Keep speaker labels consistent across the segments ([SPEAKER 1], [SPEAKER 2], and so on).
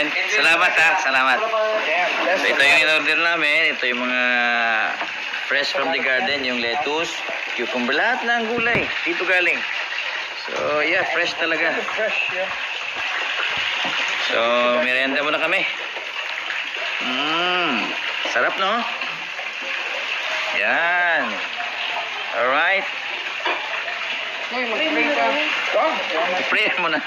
[SPEAKER 1] namin. Salamat ha, salamat. So, ito yung in-order namin. Ito yung mga fresh from the garden, yung lettuce, cucumber, lahat ng gulay. Dito galing. So, yeah, fresh talaga. So, merienda muna kami. Sarap, no? Yan. Alright. Spray mo na.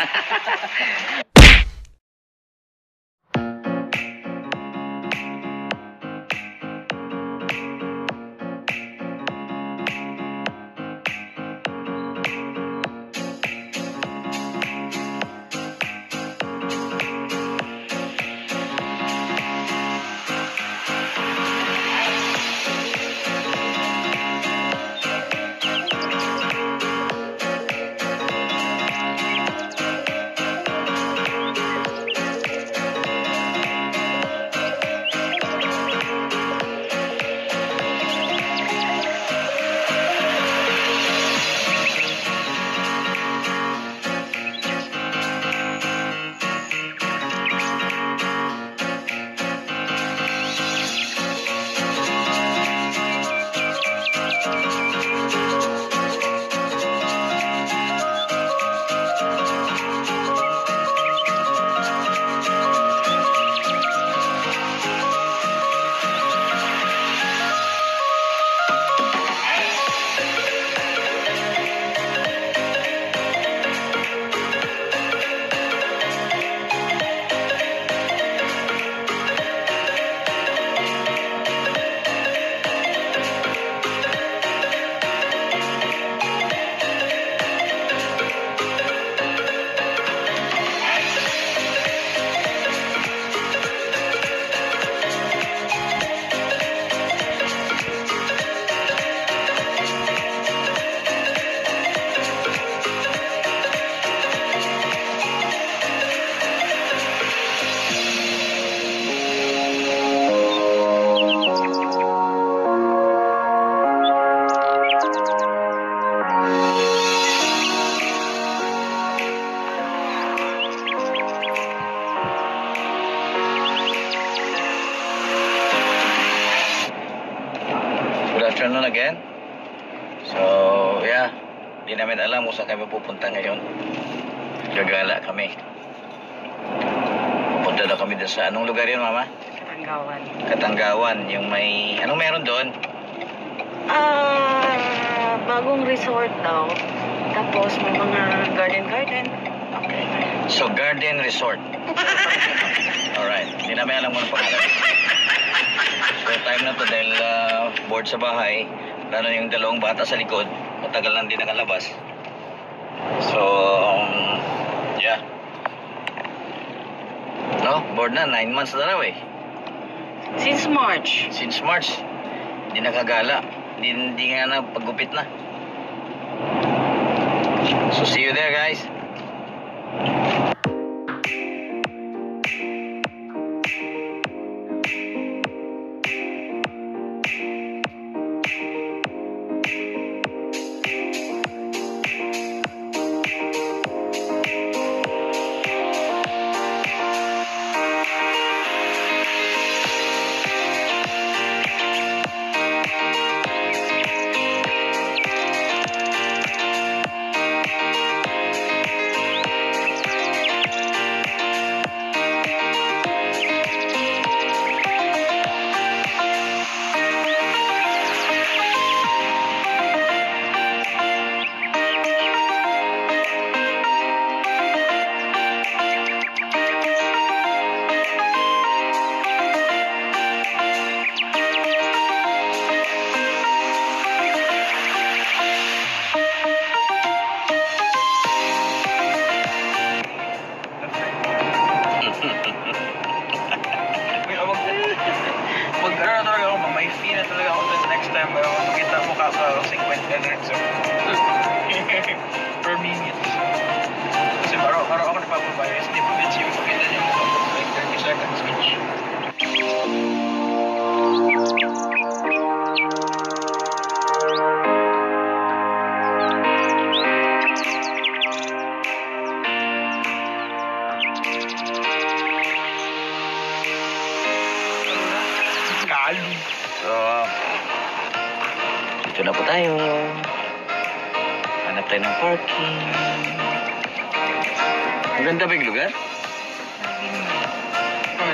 [SPEAKER 1] Afternoon again. So, yeah. Hindi namin alam kung saan kami pupunta ngayon. Gagala kami. Pupunta daw kami doon sa anong lugar yun, Mama?
[SPEAKER 2] Katanggawan.
[SPEAKER 1] Katanggawan. Yung may... Anong meron doon?
[SPEAKER 2] Bagong resort daw. Tapos may mga garden.
[SPEAKER 1] Okay. So, garden resort. Alright. Hindi namin alam kung anong pangalan. So, time na to dahil board sa bahay. Lalo yung dalawang bata sa likod. Matagal lang din nakalabas. So, yeah. No, board na. 9 months na raw eh.
[SPEAKER 2] Since March.
[SPEAKER 1] Since March. Hindi nakagala. Hindi nga na paggupit na. So, see you there, guys. Mag-aaral talaga ako, may fee na talaga ako the next time. Makita mo ka sa 50 minutes. Per minute. Kasi araw ako nagpapabayos. Hindi po bits yung makita niyo like 30 seconds each. dito na po tayo. Hanap tayo ng parking. Ang ganda ba yung lugar?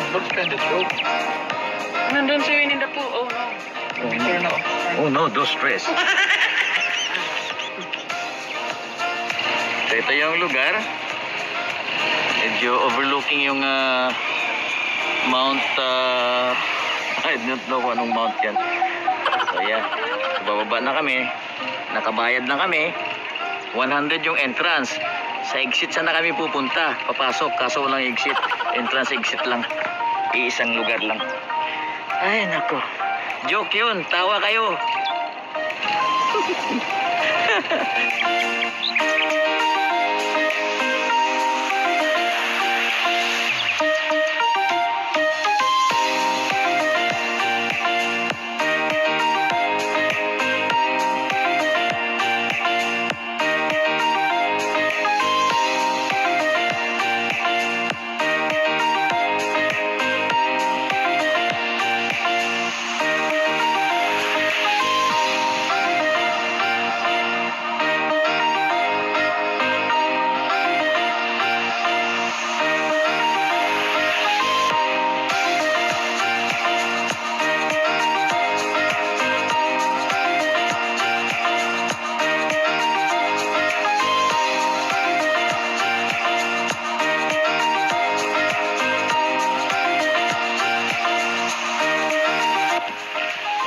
[SPEAKER 3] Looks kind of dope.
[SPEAKER 2] Nandun si Winnie the Pooh. Oh no.
[SPEAKER 3] Picture na.
[SPEAKER 1] Oh no, do stress. So ito yung lugar. Medyo overlooking yung Mount, I don't know kung anong mount yan. So yeah, so, bababa na kami. Nakabayad na kami. 100 yung entrance. Sa exit saan na kami pupunta? Papasok, kaso walang exit. Entrance, exit lang. Iisang lugar lang. Ay, nako. Joke yun. Tawa kayo.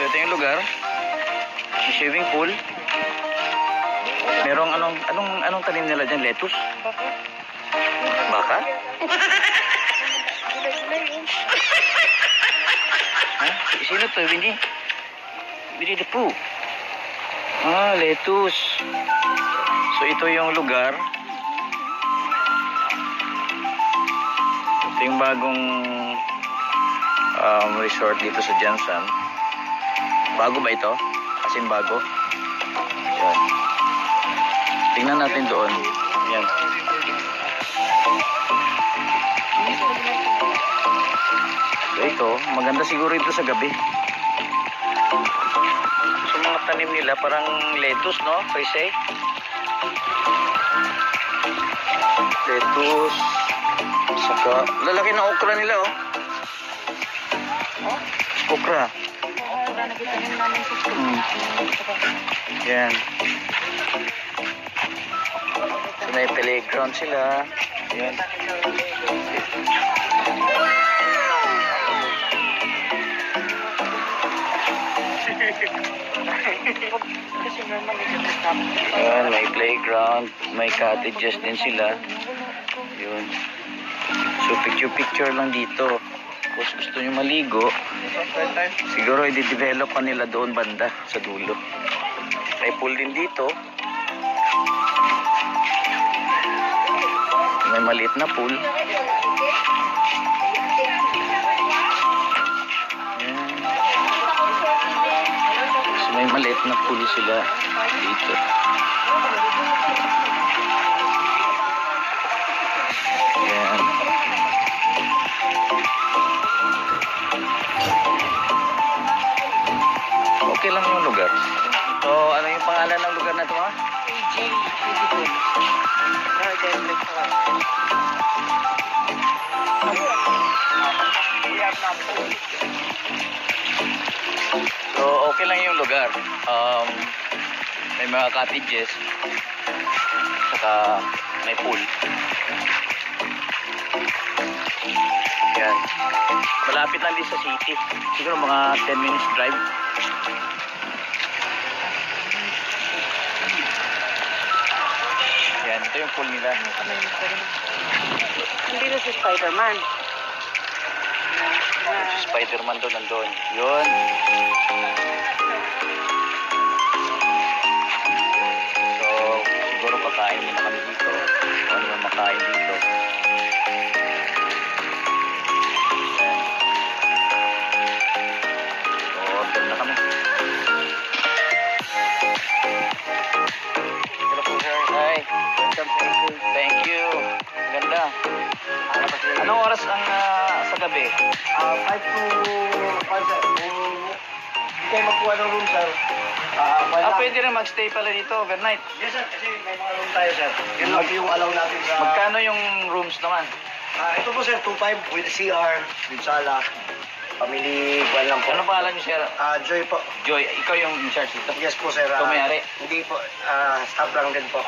[SPEAKER 1] Ito yung lugar. May swimming pool. Merong anong tanim nila dyan? Lettuce? Baka? Ha? Sino to? Winnie? Winnie the Pooh. Ah, lettuce. So ito yung lugar. Ito yung bagong resort dito sa Jansan. Bago ba ito? As in bago? Yan. Tingnan natin doon. Yan. So ito, maganda siguro ito sa gabi. So mga tanim nila parang lettuce, no? Kasi lettuce. Saka, lalaki na okra nila, oh. Okra. Yan. So may playground sila. Yan. Yan, may playground, may cottages din sila. Yun. So picture lang dito. Kung gusto nyo maligo, siguro i-develop pa nila doon banda sa dulo. May pool din dito. May maliit na pool. Yan. So may maliit na pool sila dito. Yan. Okay lang yung lugar. So, ano yung pangalan ng lugar na ito, ha?
[SPEAKER 2] AJ Beautiful Garden Resort.
[SPEAKER 1] So, okay lang yung lugar. May mga cottages. Saka may pool. Yan. Malapit lang din sa city. Siguro mga 10 minutes drive. Yan, ito yung pool nila.
[SPEAKER 2] Hindi na si Spider-Man.
[SPEAKER 1] Spider-Man doon, nandun. Yun. So, siguro pakain muna kami dito. Ano yung makain dito. So, order na kami. Hello po, sir. Hi. Welcome. Thank you. Ganda. Anong oras ang sa gabi?
[SPEAKER 3] 5 to 5.
[SPEAKER 4] kayo magkuha ng room, sir.
[SPEAKER 3] Pwede rin magstay pala dito overnight.
[SPEAKER 4] Yes, sir. Kasi may mga room tayo, sir. Yun lang yung allow natin sa...
[SPEAKER 3] Magkano yung rooms naman?
[SPEAKER 4] Ito po, sir. 2.5 with CR, with sala. Family, kuwan lang po.
[SPEAKER 3] Ano pangalan niyo, sir?
[SPEAKER 4] Joy po.
[SPEAKER 3] Joy, ikaw yung in charge dito?
[SPEAKER 4] Yes po, sir.
[SPEAKER 3] Ikaw may-ari?
[SPEAKER 4] Hindi po. Staff lang din po.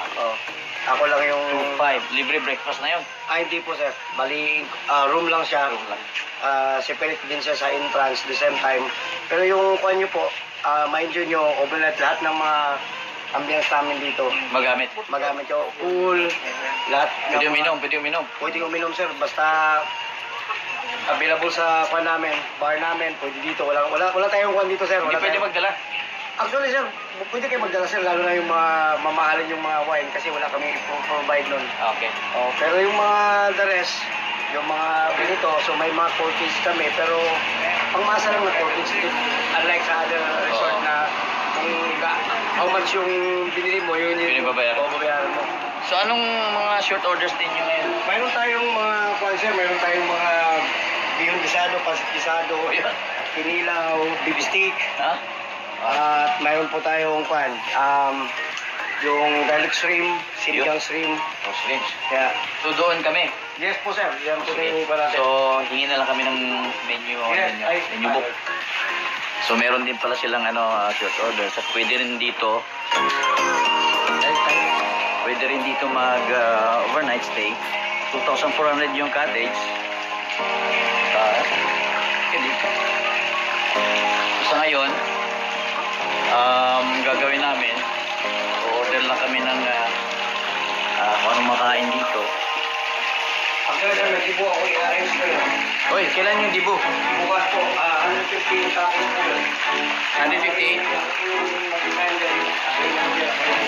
[SPEAKER 4] Ako lang yung...
[SPEAKER 3] 2.5. Libre breakfast na yun.
[SPEAKER 4] Hindi po, sir. Bali, room lang siya.
[SPEAKER 3] Room lang.
[SPEAKER 4] Separate din siya sa entrance the same time. Pero yung kuwan nyo po, mind you nyo, overnight lahat ng mga ambience namin dito.
[SPEAKER 3] Magamit.
[SPEAKER 4] Magamit yung pool, lahat.
[SPEAKER 3] Pwede
[SPEAKER 4] ng mga-
[SPEAKER 3] uminom, pwede uminom.
[SPEAKER 4] Pwede uminom, sir. Basta available sa kuwan namin, bar namin, pwede dito. Wala tayong kuwan dito, sir.
[SPEAKER 3] Hindi
[SPEAKER 4] Wala
[SPEAKER 3] pwede
[SPEAKER 4] tayong-
[SPEAKER 3] magdala.
[SPEAKER 4] Actually, sir, pwede kayo magdala, sir, lalo na yung mga mamahalin yung mga wine kasi wala kami provide nun.
[SPEAKER 3] Okay.
[SPEAKER 4] Pero yung mga the rest, yung mga ganito, so may mga corkage kami, pero pangmasa lang na corkage. Unlike sa other resort
[SPEAKER 3] Oo.
[SPEAKER 4] na kung how much yung binili mo, yun yung
[SPEAKER 3] Binababayaran.
[SPEAKER 4] babayaran mo.
[SPEAKER 3] So anong mga short orders din nyo ngayon?
[SPEAKER 4] Mayroon tayong mga kwanser, mayroon tayong mga bihon gisado, pasit gisado,
[SPEAKER 3] Yan.
[SPEAKER 4] kinilaw, beef stick,
[SPEAKER 3] Ha?
[SPEAKER 4] at mayroon po tayong kwan, yung garlic shrimp, sinigang shrimp.
[SPEAKER 3] Oh, shrimps.
[SPEAKER 4] Kaya,
[SPEAKER 3] So doon kami.
[SPEAKER 4] yes po, sir, yan po na yung iba natin.
[SPEAKER 3] So hingi na lang kami ng menu, menu book. So meron din pala silang short orders at pwede rin dito mag overnight stay. 2,400 yung cottage. Dito. Sa ngayon, gagawin namin, order lang kami ng kung anong makain dito.
[SPEAKER 4] Actually, sir, nag-ibo ako, i-arrange ko yun.
[SPEAKER 3] Oy, kailan yung dibu?
[SPEAKER 4] Bukas po, 150 yung tapos po yun.
[SPEAKER 3] 150.
[SPEAKER 4] Yung mag-depende,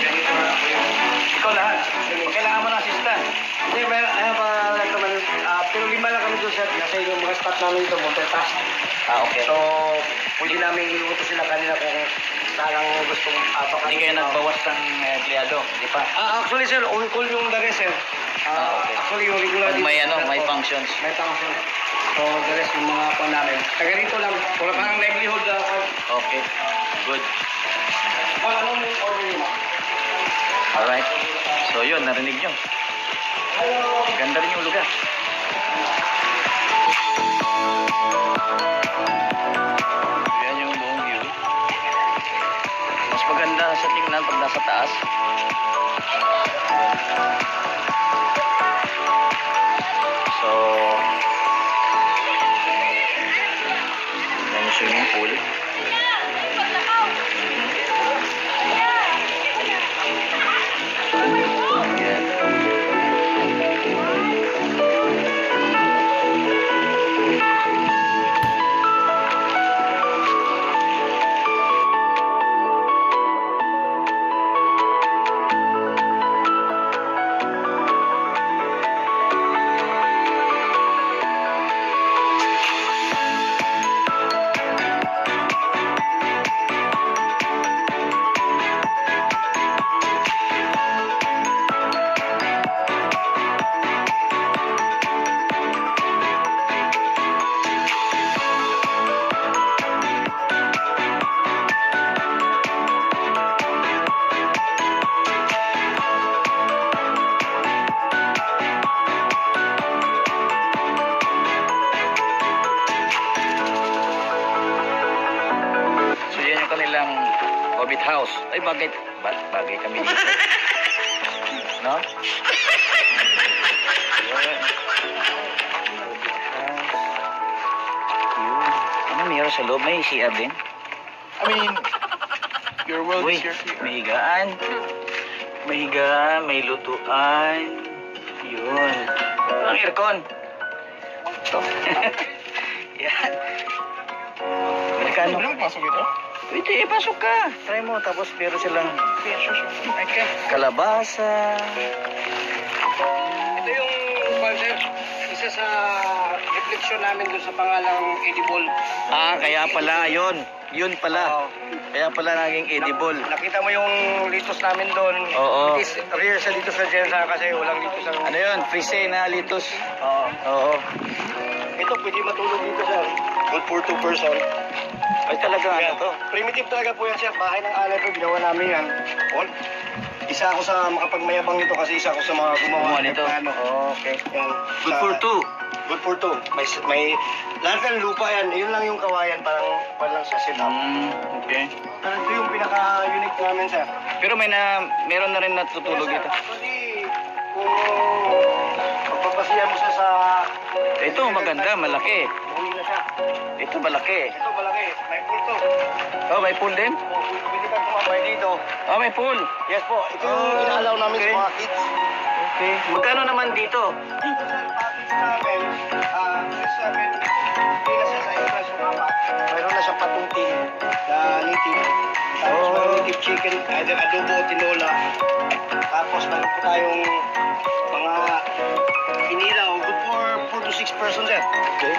[SPEAKER 4] ganito na po yun.
[SPEAKER 3] Ikaw lahat. Kailangan mo ng assistant.
[SPEAKER 4] Hindi, recommend, pero 5 lang kami doon, sir, kasi yung mga staff namin dito, multitask.
[SPEAKER 3] Okay.
[SPEAKER 4] So, pwede namin iluto sila kanina kung salang gustong baka.
[SPEAKER 3] Hindi kayo nagbawas ng empleyado, di pa?
[SPEAKER 4] Actually, sir, on call yung the rest, sir.
[SPEAKER 3] Okay.
[SPEAKER 4] Actually, yung regular
[SPEAKER 3] Pag may
[SPEAKER 4] dito,
[SPEAKER 3] may
[SPEAKER 4] sir,
[SPEAKER 3] functions.
[SPEAKER 4] May function. So, the rest yung mga pa namin. Taga dito lang. Wala pa ng livelihood.
[SPEAKER 3] Okay. Good.
[SPEAKER 4] Wala nung order nyo, ma'am.
[SPEAKER 3] Alright. So yun, narinig nyo. Ganda rin yung lugar. Yan yung buong view. Mas maganda sa tingnan pag nasa taas. So, yan yung swimming pool. So yan yung kanilang Hobbit House. Ay bagay kami dito. No? Yun. Yun. Ano meron sa loob? May CR din?
[SPEAKER 5] I mean, your world
[SPEAKER 3] Uy,
[SPEAKER 5] is your fear.
[SPEAKER 3] may higaan. May higaan, may lutuan. Yun. Ang aircon. Ito. Yan. Amerikano.
[SPEAKER 5] Ano ang pasok ito?
[SPEAKER 3] Pwede, pasok ka. Try mo. Tapos meron silang
[SPEAKER 5] Okay, sure. Okay.
[SPEAKER 3] kalabasa.
[SPEAKER 4] Ito yung concept, isa sa reflection namin dun sa pangalang edible.
[SPEAKER 3] Kaya pala, yun. Yun pala.
[SPEAKER 4] Oo.
[SPEAKER 3] Kaya pala naging edible.
[SPEAKER 4] Nakita mo yung litos namin doon.
[SPEAKER 3] Oo.
[SPEAKER 4] It is rare sa dito sa Jensa kasi walang dito sa...
[SPEAKER 3] Ano yun? Frise na litos.
[SPEAKER 4] Oo.
[SPEAKER 3] Oo.
[SPEAKER 4] Ito pwede matulog dito sir. Good for 2 person.
[SPEAKER 3] Ay talaga ano to?
[SPEAKER 4] Primitive talaga po yan sir. Bahay ng alay po, ginawa namin yan. All. Isa ako sa makapagmayabang nito kasi isa ako sa mga gumawa
[SPEAKER 3] Gumawa nito?
[SPEAKER 4] Ano.
[SPEAKER 3] Okay.
[SPEAKER 4] Yan.
[SPEAKER 3] Good for 2.
[SPEAKER 4] Good for 2. May lahat ng lupa yan. Yun lang yung kawayan, parang sa setup.
[SPEAKER 3] Okay.
[SPEAKER 4] Pero ito yung pinaka-unique namin sir.
[SPEAKER 3] Pero meron na rin natutulog dito.
[SPEAKER 4] Actually, kung magpapasiya mo siya sa...
[SPEAKER 3] Ito maganda, malaki.
[SPEAKER 4] Buhay na siya.
[SPEAKER 3] Ito malaki.
[SPEAKER 4] Ito malaki. May pool to.
[SPEAKER 3] Oh, may pool din?
[SPEAKER 4] Pwede kang kumabay dito.
[SPEAKER 3] Oh, may pool.
[SPEAKER 4] Yes po. Ito yung inaalaw namin
[SPEAKER 3] okay.
[SPEAKER 4] sa mga kids.
[SPEAKER 3] Okay. Magkano naman dito?
[SPEAKER 4] Dito sa package namin, hindi na siya sa express mama. Mayroon na siyang patuting na native. Tapos mayroon native chicken, either adobo o tinola. Tapos mayroon po tayong mga inilaw. Good for 4 to 6 persons yan.
[SPEAKER 3] Okay.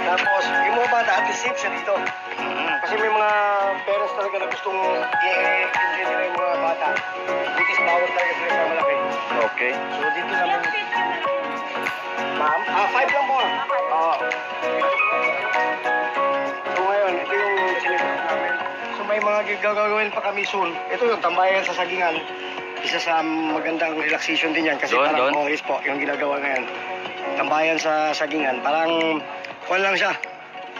[SPEAKER 4] Tapos yung mga bata, at least safe siya dito. Kasi may mga parents talaga na gustong i-enjoy nila yung mga bata. Which is bawal talaga sila sa malaki.
[SPEAKER 3] Okay.
[SPEAKER 4] So dito naman. Ma'am? 5 lang po. So ngayon, ito yung sinipot namin. So may mga gagawin pa kami soon. Ito yung tambayan sa sagingan. Isa sa magandang relaxation din yan. Kasi
[SPEAKER 3] Doon,
[SPEAKER 4] parang,
[SPEAKER 3] doon?
[SPEAKER 4] yes po, yung ginagawa ngayon. Tambayan sa sagingan. Parang, kuwan lang siya.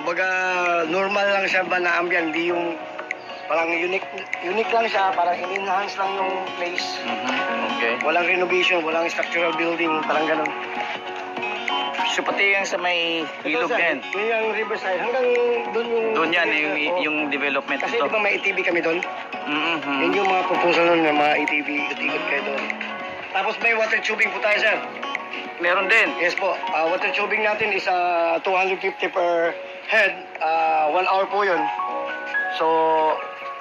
[SPEAKER 4] Kumbaga, normal lang siya ba na ambyan. Hindi yung, parang unique lang siya. Parang in-enhance lang yung place.
[SPEAKER 3] Okay.
[SPEAKER 4] Walang renovation, walang structural building, parang ganun.
[SPEAKER 3] So pati yung sa may ilog
[SPEAKER 4] Ito, sir,
[SPEAKER 3] din.
[SPEAKER 4] Yung yung riverside, hanggang doon yung...
[SPEAKER 3] Doon yan,
[SPEAKER 4] Oo.
[SPEAKER 3] yung development
[SPEAKER 4] Kasi
[SPEAKER 3] nito.
[SPEAKER 4] di ba may ATV kami doon?
[SPEAKER 3] Mm-hmm.
[SPEAKER 4] Yun yung mga proposal nun, ng mga ATV, ikot kayo doon. Tapos may water tubing po tayo, sir.
[SPEAKER 3] Meron din.
[SPEAKER 4] Yes po, water tubing natin is 250 per head, 1 hour po yun. So,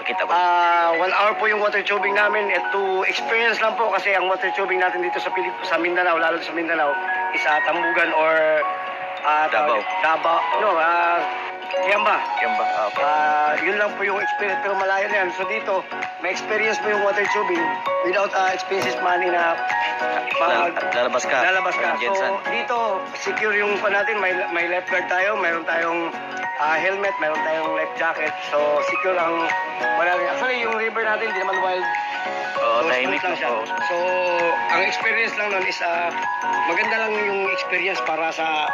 [SPEAKER 3] Pakita ko.
[SPEAKER 4] 1 hour po yung water tubing namin. To experience lang po kasi ang water tubing natin dito sa Mindanao, lalo sa Mindanao, is Tambugan or
[SPEAKER 3] Davao.
[SPEAKER 4] Davao. No, Kiamba.
[SPEAKER 3] Yan ba? Ah, okay.
[SPEAKER 4] Yun lang po yung experience pero malayo na yan. So dito, may experience mo yung water tubing without expenses money na
[SPEAKER 3] Lalabas ka.
[SPEAKER 4] lalabas ka.
[SPEAKER 3] Walang Jensen.
[SPEAKER 4] So dito, secure yung pa natin. May lifeguard tayo, mayroon tayong helmet, mayroon tayong life jacket. So secure ang actually yung river natin, hindi naman wild.
[SPEAKER 3] Oo,
[SPEAKER 4] So,
[SPEAKER 3] tahimik
[SPEAKER 4] smooth lang siya.
[SPEAKER 3] po.
[SPEAKER 4] So, ang experience lang nun is maganda lang yung experience para sa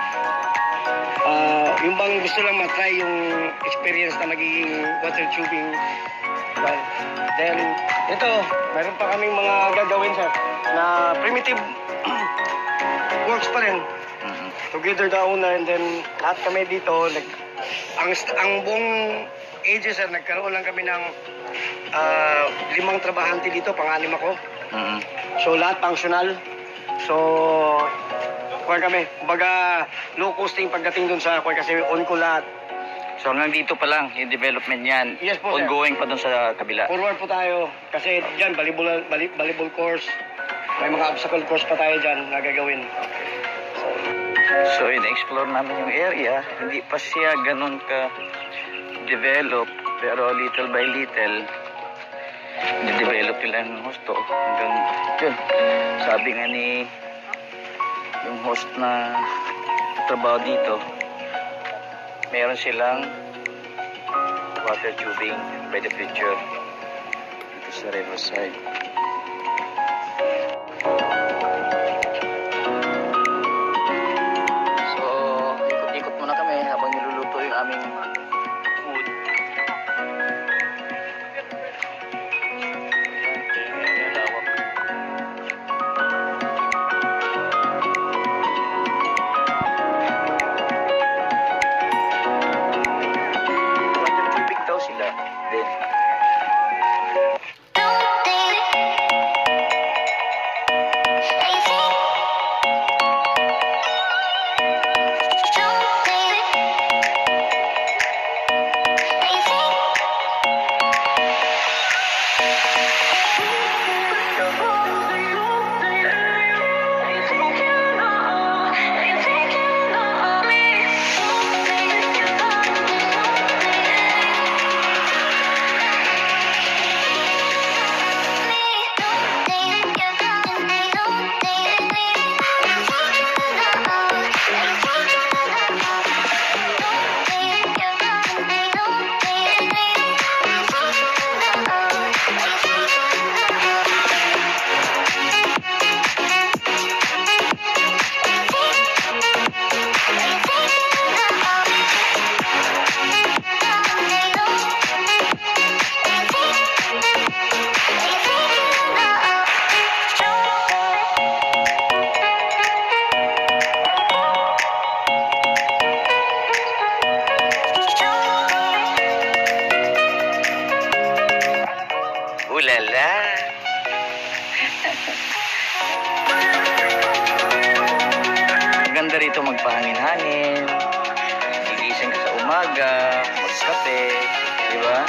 [SPEAKER 4] yung bang gusto lang matry yung experience na magiging water tubing. Well, then, ito, meron pa kaming mga gagawin sir na primitive works pa rin.
[SPEAKER 3] Mhm.
[SPEAKER 4] Together the owner and then lahat kami dito, ang buong ages sir, nagkaroon lang kami ng 5 trabahante dito, pang-anim ako.
[SPEAKER 3] Mhm.
[SPEAKER 4] So lahat functional. So kuwan kami, kumbaga low costing pagdating dun sa kuwan kasi on ko lahat.
[SPEAKER 3] So hanggang dito pa lang yung development niyan.
[SPEAKER 4] Yes po, sir.
[SPEAKER 3] Ongoing pa dun sa kabila.
[SPEAKER 4] Forward po tayo kasi diyan volleyball course. May mga obstacle course pa tayo diyan na gagawin.
[SPEAKER 3] So in-explore namin yung area. Hindi pa siya ganun ka develop pero little by little ni-develop nila yung host to hanggang yun. Sabi nga ni yung host na trabaho dito, meron silang water tubing by the future dito sa riverside. So, ikot-ikot muna kami habang niluluto yung aming food. Ayan, lawak. Water tubing daw sila din. magpahangin-hangin, gigising ka sa umaga, magkape, di ba?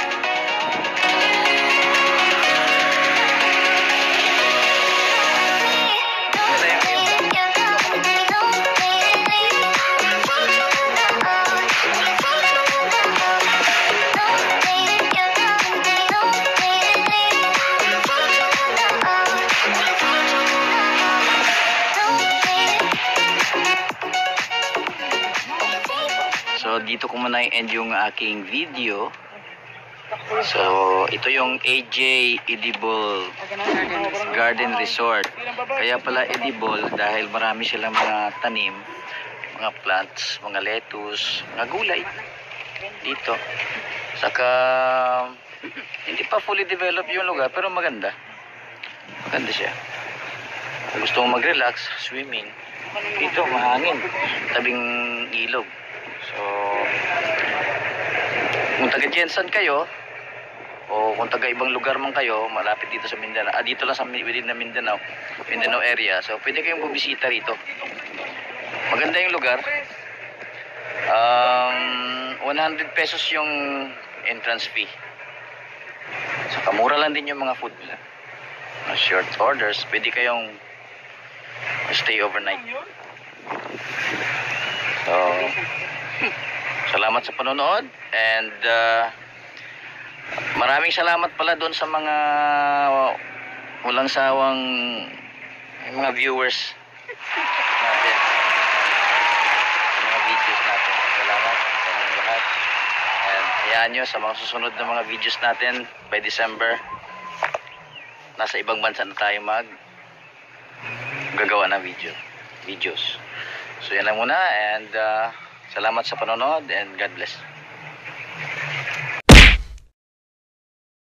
[SPEAKER 3] So, dito ko muna i-end yung aking video. So, ito yung AJ Edible Garden Resort. Kaya pala edible dahil marami silang mga tanim, mga plants, mga lettuce, mga gulay dito. Saka, hindi pa fully developed yung lugar, pero maganda. Maganda siya. Kung gusto mong mag-relax, swimming, dito mahangin, tabing ilog. So, kung taga Jensan kayo, o kung taga ibang lugar man kayo, malapit dito sa Mindanao, dito lang sa within na Mindanao area, so pwede kayong bumisita rito. Maganda yung lugar. 100 pesos yung entrance fee. So, kamura lang din yung mga food nila. Short orders, pwede kayong stay overnight. So, salamat sa panonood, and maraming salamat pala doon sa mga walang sawang mga viewers natin, sa mga videos natin. Salamat sa inyong lahat, and hayaan nyo sa mga susunod na mga videos natin. By December, nasa ibang bansa na tayo gagawa ng videos. So yan lang muna, and salamat sa panonood, and God bless.